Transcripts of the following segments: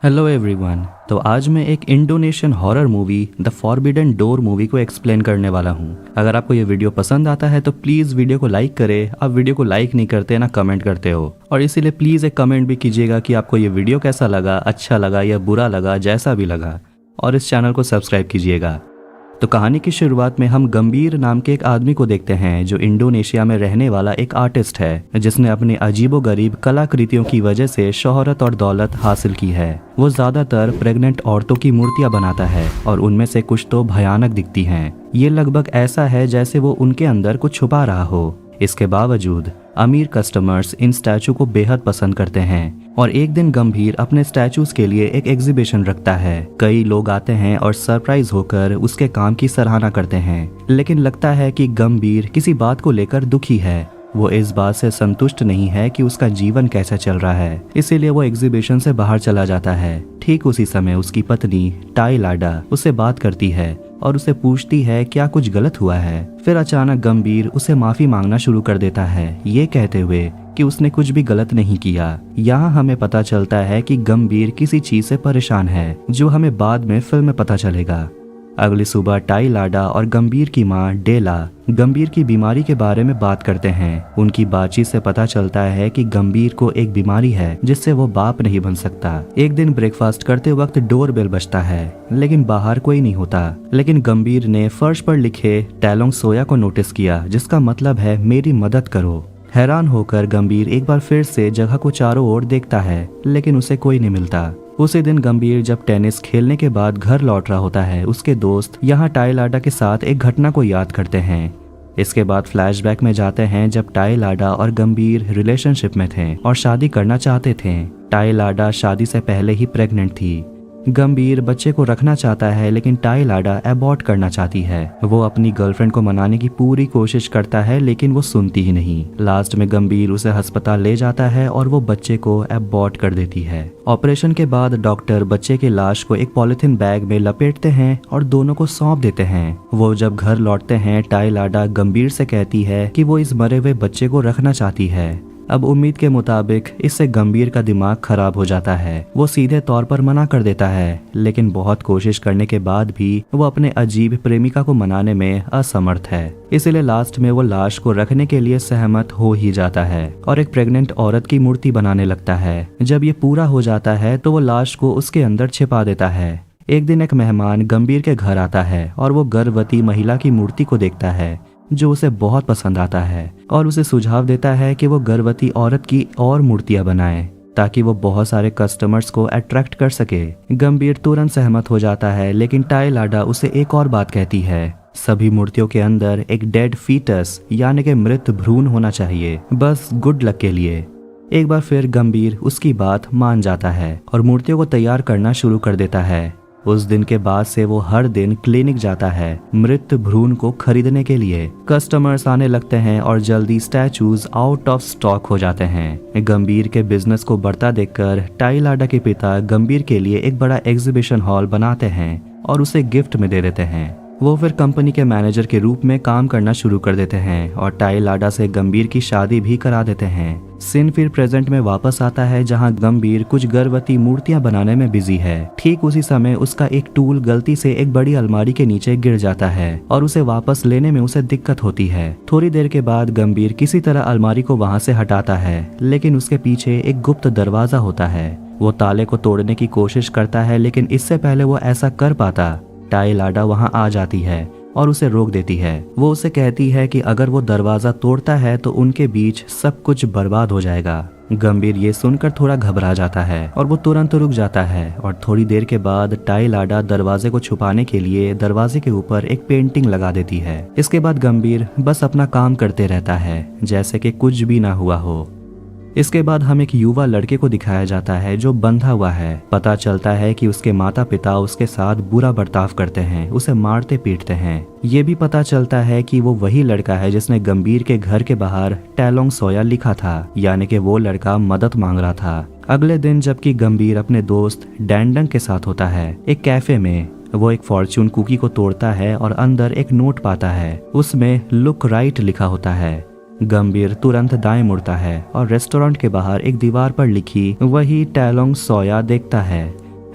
Hello everyone. तो आज मैं एक Indonesian horror movie the forbidden door movie को एक्सप्लेन करने वाला हूँ। अगर आपको ये वीडियो पसंद आता है तो प्लीज़ वीडियो को लाइक करें। आप वीडियो को लाइक नहीं करते ना कमेंट करते हो, और इसीलिए प्लीज़ एक कमेंट भी कीजिएगा कि आपको ये वीडियो कैसा लगा, अच्छा लगा या बुरा लगा, जैसा भी लगा। और इस चैनल को सब्सक्राइब कीजिएगा। तो कहानी की शुरुआत में हम गंभीर नाम के एक आदमी को देखते हैं जो इंडोनेशिया में रहने वाला एक आर्टिस्ट है, जिसने अपनी अजीबोगरीब कलाकृतियों की वजह से शोहरत और दौलत हासिल की है। वो ज्यादातर प्रेग्नेंट औरतों की मूर्तियां बनाता है और उनमें से कुछ तो भयानक दिखती हैं। ये लगभग ऐसा है जैसे वो उनके अंदर कुछ छुपा रहा हो। इसके बावजूद अमीर कस्टमर्स इन स्टैचू को बेहद पसंद करते हैं और एक दिन गंभीर अपने स्टैचूज के लिए एक एग्जीबिशन रखता है। कई लोग आते हैं और सरप्राइज होकर उसके काम की सराहना करते हैं, लेकिन लगता है कि गंभीर किसी बात को लेकर दुखी है। वो इस बात से संतुष्ट नहीं है कि उसका जीवन कैसा चल रहा है, इसीलिए वो एग्जीबिशन से बाहर चला जाता है। ठीक उसी समय उसकी पत्नी टाई लाडा उससे बात करती है और उसे पूछती है क्या कुछ गलत हुआ है। फिर अचानक गंभीर उसे माफी मांगना शुरू कर देता है, ये कहते हुए कि उसने कुछ भी गलत नहीं किया। यहाँ हमें पता चलता है कि गंभीर किसी चीज से परेशान है, जो हमें बाद में फिल्म में पता चलेगा। अगली सुबह टाई लाडा और गंभीर की माँ डेला गंभीर की बीमारी के बारे में बात करते हैं। उनकी बातचीत से पता चलता है कि गंभीर को एक बीमारी है जिससे वो बाप नहीं बन सकता। एक दिन ब्रेकफास्ट करते वक्त डोर बेल बजता है, लेकिन बाहर कोई नहीं होता। लेकिन गंभीर ने फर्श पर लिखे टैलोंग सोया को नोटिस किया, जिसका मतलब है मेरी मदद करो। हैरान होकर गंभीर एक बार फिर से जगह को चारों ओर देखता है, लेकिन उसे कोई नहीं मिलता। उसी दिन गंभीर जब टेनिस खेलने के बाद घर लौट रहा होता है, उसके दोस्त यहाँ टाई लाडा के साथ एक घटना को याद करते हैं। इसके बाद फ्लैशबैक में जाते हैं जब टाई लाडा और गंभीर रिलेशनशिप में थे और शादी करना चाहते थे। टाई लाडा शादी से पहले ही प्रेग्नेंट थी। गंभीर बच्चे को रखना चाहता है, लेकिन टाई लाडा अबॉर्ट करना चाहती है। वो अपनी गर्लफ्रेंड को मनाने की पूरी कोशिश करता है, लेकिन वो सुनती ही नहीं। लास्ट में गंभीर उसे अस्पताल ले जाता है और वो बच्चे को अबॉर्ट कर देती है। ऑपरेशन के बाद डॉक्टर बच्चे की लाश को एक पॉलिथीन बैग में लपेटते हैं और दोनों को सौंप देते हैं। वो जब घर लौटते हैं, टाई लाडा गंभीर से कहती है कि वो इस मरे हुए बच्चे को रखना चाहती है। अब उम्मीद के मुताबिक इससे गंभीर का दिमाग खराब हो जाता है। वो सीधे तौर पर मना कर देता है, लेकिन बहुत कोशिश करने के बाद भी वो अपने अजीब प्रेमिका को मनाने में असमर्थ है। इसलिए लास्ट में वो लाश को रखने के लिए सहमत हो ही जाता है और एक प्रेग्नेंट औरत की मूर्ति बनाने लगता है। जब ये पूरा हो जाता है तो वो लाश को उसके अंदर छिपा देता है। एक दिन एक मेहमान गंभीर के घर आता है और वो गर्भवती महिला की मूर्ति को देखता है, जो उसे बहुत पसंद आता है और उसे सुझाव देता है कि वो गर्भवती औरत की और मूर्तियां बनाए ताकि वो बहुत सारे कस्टमर्स को अट्रैक्ट कर सके। गंभीर तुरंत सहमत हो जाता है, लेकिन टाई लाडा उसे एक और बात कहती है, सभी मूर्तियों के अंदर एक डेड फीटस यानी कि मृत भ्रूण होना चाहिए, बस गुड लक के लिए। एक बार फिर गंभीर उसकी बात मान जाता है और मूर्तियों को तैयार करना शुरू कर देता है। उस दिन के बाद से वो हर दिन क्लिनिक जाता है मृत भ्रूण को खरीदने के लिए। कस्टमर्स आने लगते हैं और जल्दी स्टैचूज आउट ऑफ स्टॉक हो जाते हैं। गंभीर के बिजनेस को बढ़ता देखकर टाई लाडा के पिता गंभीर के लिए एक बड़ा एग्जीबिशन हॉल बनाते हैं और उसे गिफ्ट में दे देते हैं। वो फिर कंपनी के मैनेजर के रूप में काम करना शुरू कर देते हैं और टाई लाडा से गंभीर की शादी भी करा देते हैं। सीन फिर प्रेजेंट में वापस आता है, जहां गंभीर कुछ गर्भवती मूर्तियां बनाने में बिजी है। ठीक उसी समय उसका एक टूल गलती से एक बड़ी अलमारी के नीचे गिर जाता है और उसे वापस लेने में उसे दिक्कत होती है। थोड़ी देर के बाद गंभीर किसी तरह अलमारी को वहां से हटाता है, लेकिन उसके पीछे एक गुप्त दरवाजा होता है। वो ताले को तोड़ने की कोशिश करता है, लेकिन इससे पहले वो ऐसा कर पाता, टाई लाडा वहां आ जाती है और उसे रोक देती है। वो उसे कहती है कि अगर वो दरवाजा तोड़ता है तो उनके बीच सब कुछ बर्बाद हो जाएगा। गंभीर ये सुनकर थोड़ा घबरा जाता है और वो तुरंत रुक जाता है और थोड़ी देर के बाद टाई लाडा दरवाजे को छुपाने के लिए दरवाजे के ऊपर एक पेंटिंग लगा देती है। इसके बाद गंभीर बस अपना काम करते रहता है जैसे कि कुछ भी ना हुआ हो। इसके बाद हम एक युवा लड़के को दिखाया जाता है जो बंधा हुआ है। पता चलता है कि उसके माता पिता उसके साथ बुरा बर्ताव करते हैं, उसे मारते पीटते हैं। ये भी पता चलता है कि वो वही लड़का है जिसने गंभीर के घर के बाहर टैलोंग सोया लिखा था, यानी कि वो लड़का मदद मांग रहा था। अगले दिन जबकि गंभीर अपने दोस्त डैंडंग के साथ होता है एक कैफे में, वो एक फॉर्च्यून कुकी को तोड़ता है और अंदर एक नोट पाता है। उसमें लुक राइट लिखा होता है। गंभीर तुरंत दाएं मुड़ता है और रेस्टोरेंट के बाहर एक दीवार पर लिखी वही टैलोंग सोया देखता है।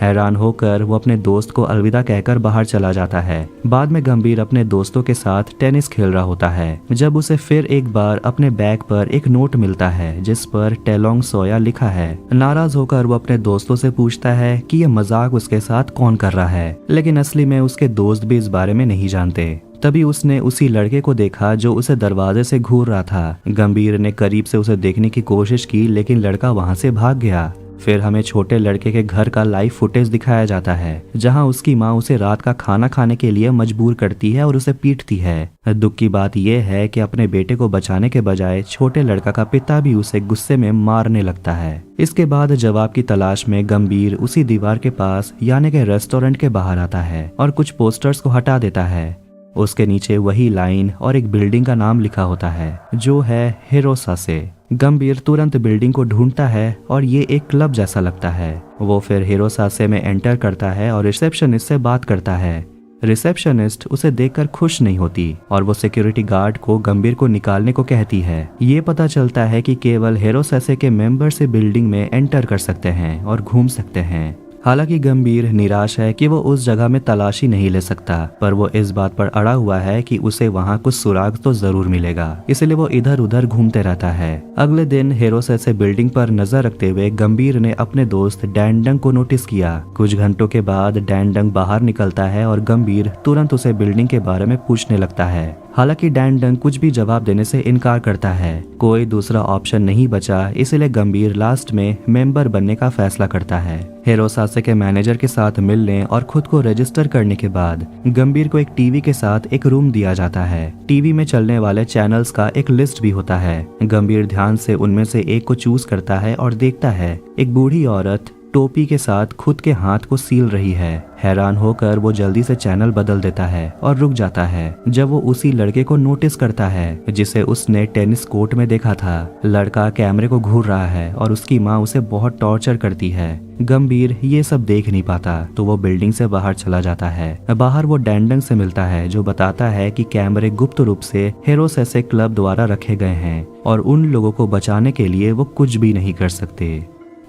हैरान होकर वो अपने दोस्त को अलविदा कहकर बाहर चला जाता है। बाद में गंभीर अपने दोस्तों के साथ टेनिस खेल रहा होता है जब उसे फिर एक बार अपने बैग पर एक नोट मिलता है जिस पर टेलोंग सोया लिखा है। नाराज होकर वो अपने दोस्तों से पूछता है कि ये मजाक उसके साथ कौन कर रहा है, लेकिन असली में उसके दोस्त भी इस बारे में नहीं जानते। तभी उसने उसी लड़के को देखा जो उसे दरवाजे से घूर रहा था। गंभीर ने करीब से उसे देखने की कोशिश की लेकिन लड़का वहां से भाग गया। फिर हमें छोटे लड़के के घर का लाइव फुटेज दिखाया जाता है जहां उसकी माँ उसे रात का खाना खाने के लिए मजबूर करती है और उसे पीटती है। दुख की बात यह है कि अपने बेटे को बचाने के बजाय छोटे लड़का का पिता भी उसे गुस्से में मारने लगता है। इसके बाद जवाब की तलाश में गंभीर उसी दीवार के पास यानी कि रेस्टोरेंट के बाहर आता है और कुछ पोस्टर्स को हटा देता है। उसके नीचे वही लाइन और एक बिल्डिंग का नाम लिखा होता है जो है हिरोसासे। गंभीर तुरंत बिल्डिंग को ढूंढता है और ये एक क्लब जैसा लगता है। वो फिर हिरोसासे में एंटर करता है और रिसेप्शनिस्ट से बात करता है। रिसेप्शनिस्ट उसे देखकर खुश नहीं होती और वो सिक्योरिटी गार्ड को गंभीर को निकालने को कहती है। ये पता चलता है कि केवल हिरोसासे के मेंबर से बिल्डिंग में एंटर कर सकते हैं और घूम सकते हैं। हालांकि गंभीर निराश है कि वो उस जगह में तलाशी नहीं ले सकता, पर वो इस बात पर अड़ा हुआ है कि उसे वहाँ कुछ सुराग तो जरूर मिलेगा, इसलिए वो इधर उधर घूमते रहता है। अगले दिन हिरोसासे बिल्डिंग पर नजर रखते हुए गंभीर ने अपने दोस्त डैनडंग को नोटिस किया। कुछ घंटों के बाद डैनडंग बाहर निकलता है और गंभीर तुरंत उसे बिल्डिंग के बारे में पूछने लगता है। हालांकि डैनडंग कुछ भी जवाब देने से इनकार करता है। कोई दूसरा ऑप्शन नहीं बचा, इसलिए गंभीर लास्ट में मेंबर बनने का फैसला करता है। हिरोसासे के मैनेजर के साथ मिलने और खुद को रजिस्टर करने के बाद गंभीर को एक टीवी के साथ एक रूम दिया जाता है। टीवी में चलने वाले चैनल्स का एक लिस्ट भी होता है। गंभीर ध्यान से उनमें से एक को चूज करता है और देखता है एक बूढ़ी औरत टोपी के साथ खुद के हाथ को सील रही है। हैरान होकर वो जल्दी से चैनल बदल देता है और रुक जाता है जब वो उसी लड़के को नोटिस करता है जिसे उसने टेनिस कोर्ट में देखा था। लड़का कैमरे को घूर रहा है और उसकी माँ उसे बहुत टॉर्चर करती है। गंभीर ये सब देख नहीं पाता तो वो बिल्डिंग से बाहर चला जाता है। बाहर वो डैनडंग से मिलता है जो बताता है कि कैमरे गुप्त रूप से हिरोसासे क्लब द्वारा रखे गए हैं और उन लोगों को बचाने के लिए वो कुछ भी नहीं कर सकते।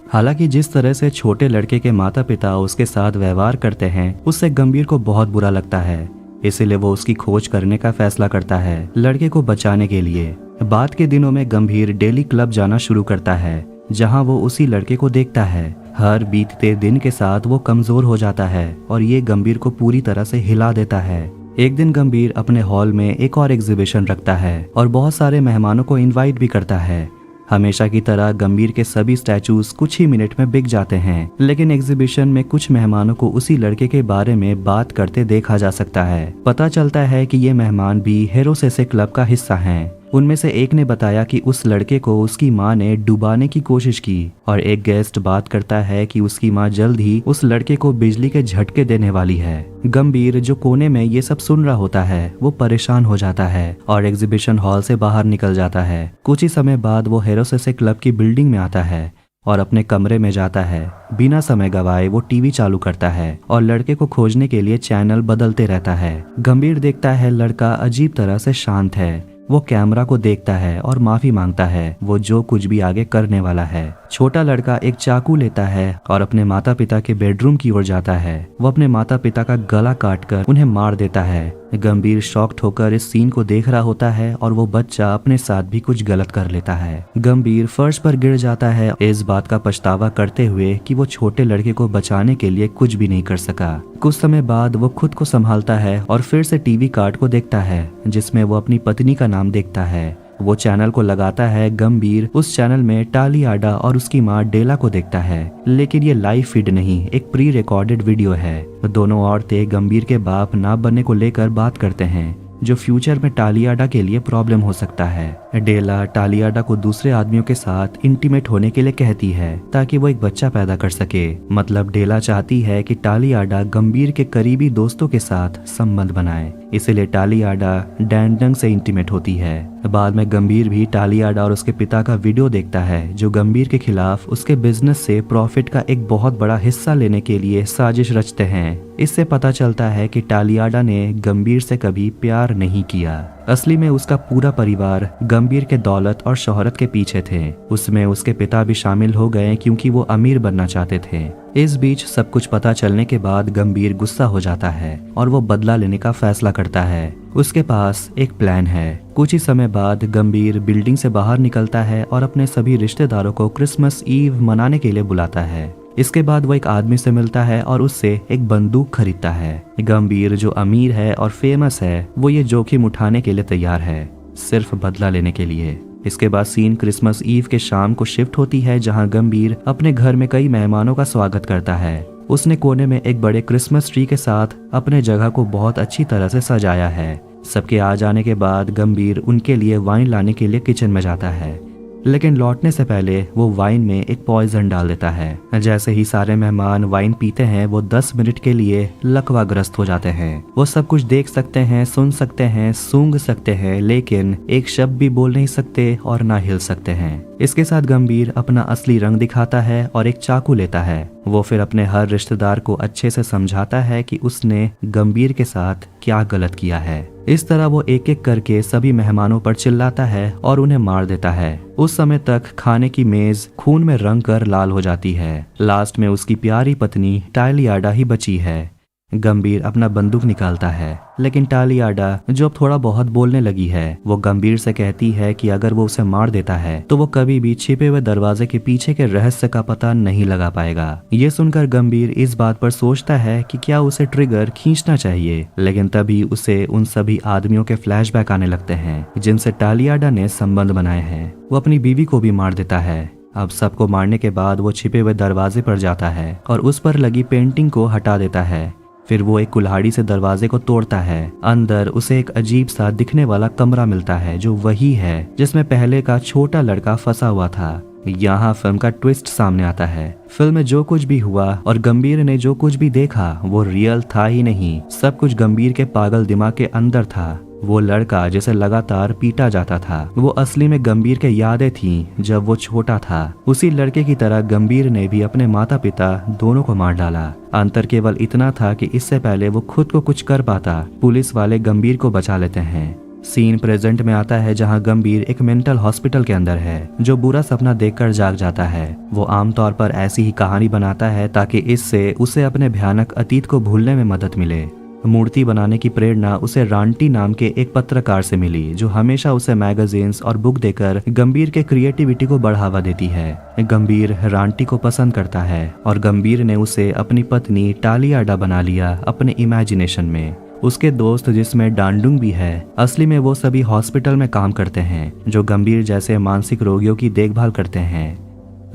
हालांकि जिस तरह से छोटे लड़के के माता पिता उसके साथ व्यवहार करते हैं उससे गंभीर को बहुत बुरा लगता है, इसीलिए वो उसकी खोज करने का फैसला करता है लड़के को बचाने के लिए। बाद के दिनों में गंभीर डेली क्लब जाना शुरू करता है जहां वो उसी लड़के को देखता है। हर बीतते दिन के साथ वो कमजोर हो जाता है और ये गंभीर को पूरी तरह से हिला देता है। एक दिन गंभीर अपने हॉल में एक और एग्जीबिशन रखता है और बहुत सारे मेहमानों को इनवाइट भी करता है। हमेशा की तरह गंभीर के सभी स्टैचूज कुछ ही मिनट में बिक जाते हैं, लेकिन एग्जीबिशन में कुछ मेहमानों को उसी लड़के के बारे में बात करते देखा जा सकता है। पता चलता है कि ये मेहमान भी हिरोसासे क्लब का हिस्सा हैं। उनमें से एक ने बताया कि उस लड़के को उसकी माँ ने डुबाने की कोशिश की और एक गेस्ट बात करता है कि उसकी माँ जल्द ही उस लड़के को बिजली के झटके देने वाली है। गंभीर जो कोने में ये सब सुन रहा होता है वो परेशान हो जाता है और एग्जीबिशन हॉल से बाहर निकल जाता है। कुछ ही समय बाद वो हिरोसासे क्लब की बिल्डिंग में आता है और अपने कमरे में जाता है। बिना समय गवाए वो टीवी चालू करता है और लड़के को खोजने के लिए चैनल बदलते रहता है। गंभीर देखता है लड़का अजीब तरह से शांत है। वो कैमरा को देखता है और माफी मांगता है वो जो कुछ भी आगे करने वाला है। छोटा लड़का एक चाकू लेता है और अपने माता पिता के बेडरूम की ओर जाता है। वो अपने माता पिता का गला काटकर उन्हें मार देता है। गंभीर शॉक्ड होकर इस सीन को देख रहा होता है और वो बच्चा अपने साथ भी कुछ गलत कर लेता है। गंभीर फर्श पर गिर जाता है इस बात का पछतावा करते हुए कि वो छोटे लड़के को बचाने के लिए कुछ भी नहीं कर सका। कुछ समय बाद वो खुद को संभालता है और फिर से टीवी कार्ड को देखता है जिसमें वो अपनी पत्नी का नाम देखता है। वो चैनल को लगाता है। गंभीर उस चैनल में टालियाडा और उसकी माँ डेला को देखता है, लेकिन ये लाइव फीड नहीं, एक प्री रिकॉर्डेड वीडियो है। दोनों औरतें गंभीर के बाप ना बनने को लेकर बात करते हैं जो फ्यूचर में टालियाडा के लिए प्रॉब्लम हो सकता है। डेला टालियाडा को दूसरे आदमियों के साथ इंटीमेट होने के लिए कहती है ताकि वो एक बच्चा पैदा कर सके। मतलब डेला चाहती है कि टालियाडा गंभीर के करीबी दोस्तों के साथ संबंध बनाए, इसीलिए टालियाडा डैनडंग से इंटीमेट होती है। बाद में गंभीर भी टालियाडा और उसके पिता का वीडियो देखता है जो गंभीर के खिलाफ उसके बिजनेस से प्रॉफिट का एक बहुत बड़ा हिस्सा लेने के लिए साजिश रचते हैं। इससे पता चलता है कि टालियाडा ने गंभीर से कभी प्यार नहीं किया। असली में उसका पूरा परिवार गंभीर के दौलत और शोहरत के पीछे थे। उसमें उसके पिता भी शामिल हो गए क्योंकि वो अमीर बनना चाहते थे। इस बीच सब कुछ पता चलने के बाद गंभीर गुस्सा हो जाता है और वो बदला लेने का फैसला करता है। उसके पास एक प्लान है। कुछ ही समय बाद गंभीर बिल्डिंग से बाहर निकलता है और अपने सभी रिश्तेदारों को क्रिसमस ईव मनाने के लिए बुलाता है। इसके बाद वो एक आदमी से मिलता है और उससे एक बंदूक खरीदता है। गंभीर जो अमीर है और फेमस है, वो ये जोखिम उठाने के लिए तैयार है, सिर्फ बदला लेने के लिए। इसके बाद सीन क्रिसमस ईव के शाम को शिफ्ट होती है, जहां गंभीर अपने घर में कई मेहमानों का स्वागत करता है। उसने कोने में एक बड़े क्रिसमस ट्री के साथ अपने जगह को बहुत अच्छी तरह से सजाया है। सबके आ जाने के बाद गंभीर उनके लिए वाइन लाने के लिए किचन में जाता है, लेकिन लौटने से पहले वो वाइन में एक पॉइजन डाल देता है। जैसे ही सारे मेहमान वाइन पीते हैं, वो 10 मिनट के लिए लकवाग्रस्त हो जाते हैं। वो सब कुछ देख सकते हैं, सुन सकते हैं, सूंघ सकते हैं, लेकिन एक शब्द भी बोल नहीं सकते और ना हिल सकते हैं। इसके साथ गंभीर अपना असली रंग दिखाता है और एक चाकू लेता है। वो फिर अपने हर रिश्तेदार को अच्छे से समझाता है कि उसने गंभीर के साथ क्या गलत किया है। इस तरह वो एक एक करके सभी मेहमानों पर चिल्लाता है और उन्हें मार देता है। उस समय तक खाने की मेज खून में रंग कर लाल हो जाती है। लास्ट में उसकी प्यारी पत्नी टालियाडा ही बची है। गंभीर अपना बंदूक निकालता है, लेकिन टालियाडा जो अब थोड़ा बहुत बोलने लगी है, वो गंभीर से कहती है कि अगर वो उसे मार देता है तो वो कभी भी छिपे हुए दरवाजे के पीछे के रहस्य का पता नहीं लगा पाएगा। ये सुनकर गंभीर इस बात पर सोचता है कि क्या उसे ट्रिगर खींचना चाहिए, लेकिन तभी उसे उन सभी आदमियों के फ्लैशबैक आने लगते हैं जिनसे टालियाडा ने संबंध बनाए हैं। वो अपनी बीवी को भी मार देता है। अब सबको मारने के बाद वो छिपे हुए दरवाजे पर जाता है और उस पर लगी पेंटिंग को हटा देता है। फिर वो एक कुल्हाड़ी से दरवाजे को तोड़ता है। अंदर उसे एक अजीब सा दिखने वाला कमरा मिलता है, जो वही है जिसमें पहले का छोटा लड़का फंसा हुआ था। यहाँ फिल्म का ट्विस्ट सामने आता है। फिल्म में जो कुछ भी हुआ और गंभीर ने जो कुछ भी देखा वो रियल था ही नहीं। सब कुछ गंभीर के पागल दिमाग के अंदर था। वो लड़का जिसे लगातार पीटा जाता था, वो असली में गंभीर के यादें थीं जब वो छोटा था। उसी लड़के की तरह गंभीर ने भी अपने माता पिता दोनों को मार डाला। अंतर केवल इतना था कि इससे पहले वो खुद को कुछ कर पाता, पुलिस वाले गंभीर को बचा लेते हैं। सीन प्रेजेंट में आता है, जहां गंभीर एक मेंटल हॉस्पिटल के अंदर है, जो बुरा सपना देखकर जाग जाता है। वो आमतौर पर ऐसी ही कहानी बनाता है ताकि इससे उसे अपने भयानक अतीत को भूलने में मदद मिले। मूर्ति बनाने की प्रेरणा उसे रांटी नाम के एक पत्रकार से मिली, जो हमेशा उसे मैगजीन्स और बुक देकर गंभीर के क्रिएटिविटी को बढ़ावा देती है। गंभीर रांटी को पसंद करता है और गंभीर ने उसे अपनी पत्नी टालियाडा बना लिया अपने इमेजिनेशन में। उसके दोस्त जिसमें डांडुंग भी है, असली में वो सभी हॉस्पिटल में काम करते हैं, जो गंभीर जैसे मानसिक रोगियों की देखभाल करते हैं।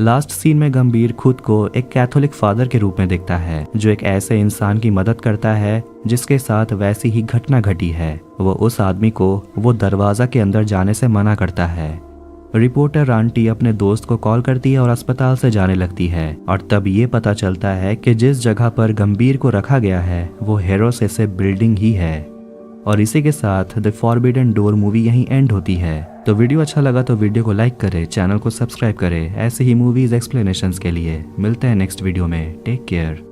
लास्ट सीन में गंभीर खुद को एक कैथोलिक फादर के रूप में देखता है, जो एक ऐसे इंसान की मदद करता है जिसके साथ वैसी ही घटना घटी है। वो उस आदमी को वो दरवाजा के अंदर जाने से मना करता है। रिपोर्टर रांटी अपने दोस्त को कॉल करती है और अस्पताल से जाने लगती है, और तब ये पता चलता है कि जिस जगह पर गंभीर को रखा गया है वो हेरोसे बिल्डिंग ही है। और इसी के साथ द फॉरबिडन डोर मूवी यहीं एंड होती है। तो वीडियो अच्छा लगा तो वीडियो को लाइक करें, चैनल को सब्सक्राइब करें ऐसे ही मूवीज एक्सप्लेनेशंस के लिए। मिलते हैं नेक्स्ट वीडियो में। Take care.